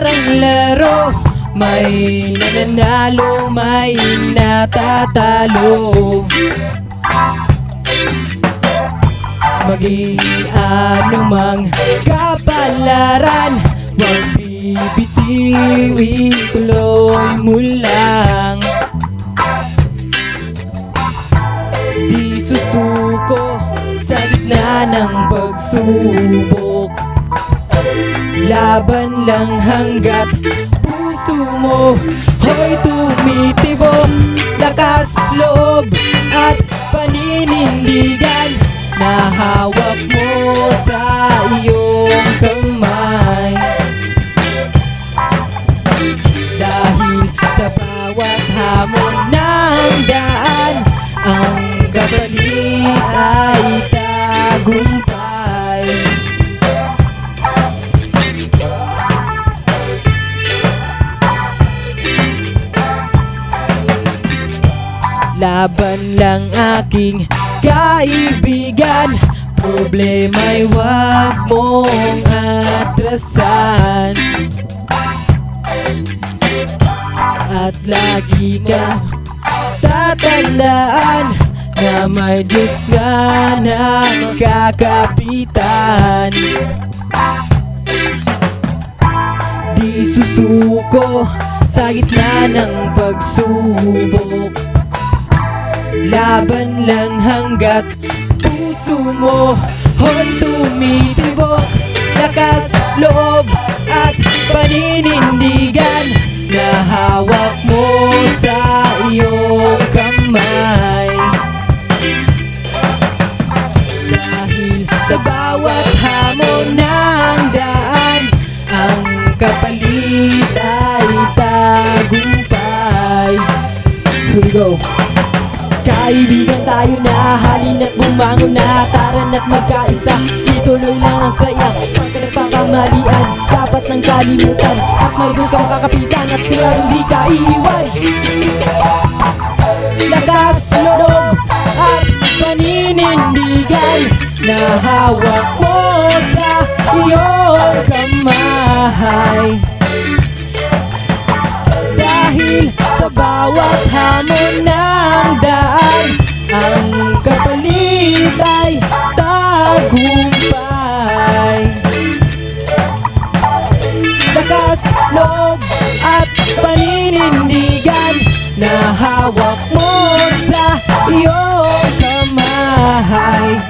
parang laro, may nananalo, may natatalo. Maging anumang kapalaran, huwag bibitiwin, tuloy mo lang. Di susuko sa gitna ng pagsubok, laban lang hanggat puso mo ho'y tumitibok. Lakas loob at paninindigan na hawak mo sa iyong kamay. Dahil sa bawat hamon ng daan, ang kapalit ay tagumpay. Laban lang aking kaibigan, problema'y huwag mong atrasan. At lagi ka tatandaan na may Diyos nga na kakapitan. Di susuko sa gitna ng pagsubok, laban lang hanggat puso mo ho'y tumitibok. Lakas loob at paninindigan na hawak mo sa iyong kamay. Dahil sa bawat hamon ng daan, ang kapalit ay tagumpay. Here we go. Kaibigan tayo na, halina't bumangon na, taran at magkaisa, ituloy lang ang saya. Pagka nagpakamalian, dapat nang kalimutan, at may Diyos kang kakapitan, at siguradong di ka iiwan. Lakas loob at paninindigan na hawak mo sa iyong kamay. Dahil sa bawat hamon ng daan, ang kapalit ay tagumpay. Lakas loob at paninindigan na hawak mo sa iyong kamay.